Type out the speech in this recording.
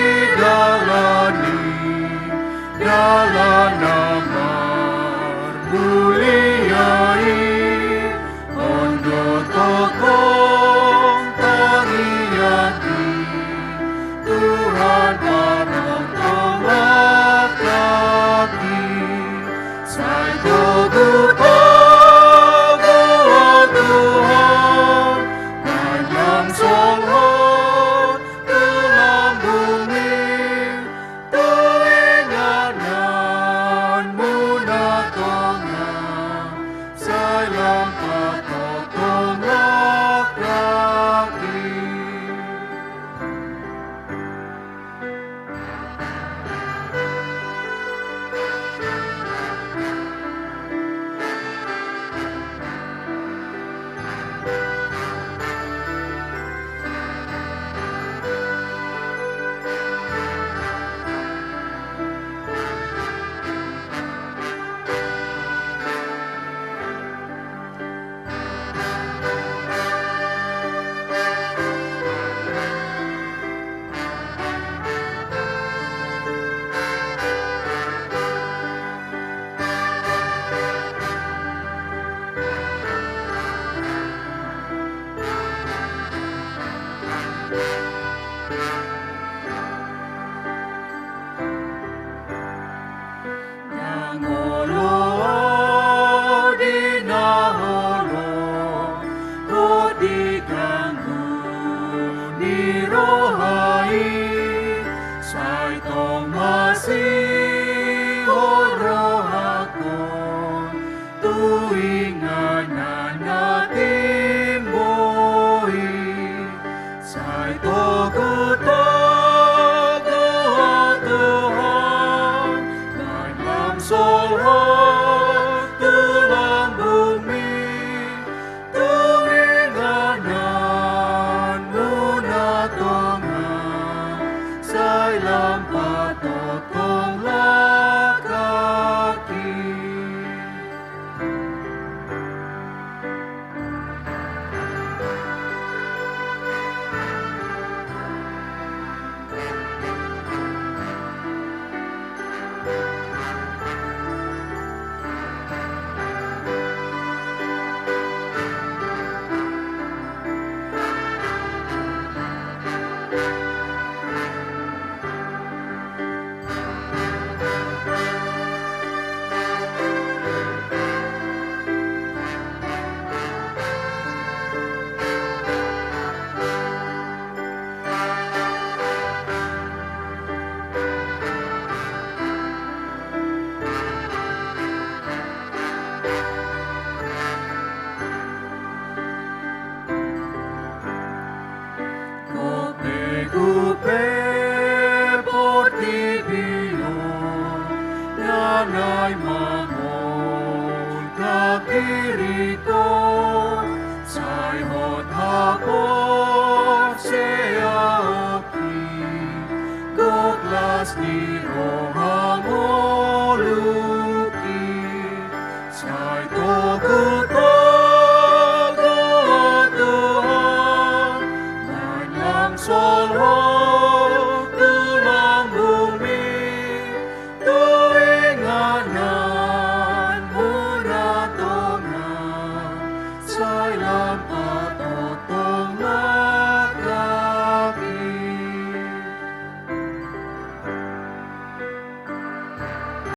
idalani dalanama muliai ondo tokong tangiyaki Tuhan panonton kaki sai toguto Tuhan panjang solhon tulang bumi tuinganan muna tonga sai lampat totong laki sai tong masih rohakon tuinganan natin boy sai Tuhan dalam solhon tulang bumi tuinganan muna tonga sai lampat totong lakaki Kupe portibio nanay mamon kakiriko sai hot hapon seaoki goklas ni rohamoluki sai toguto solhon tulang bumi tuinganan muna tonga sai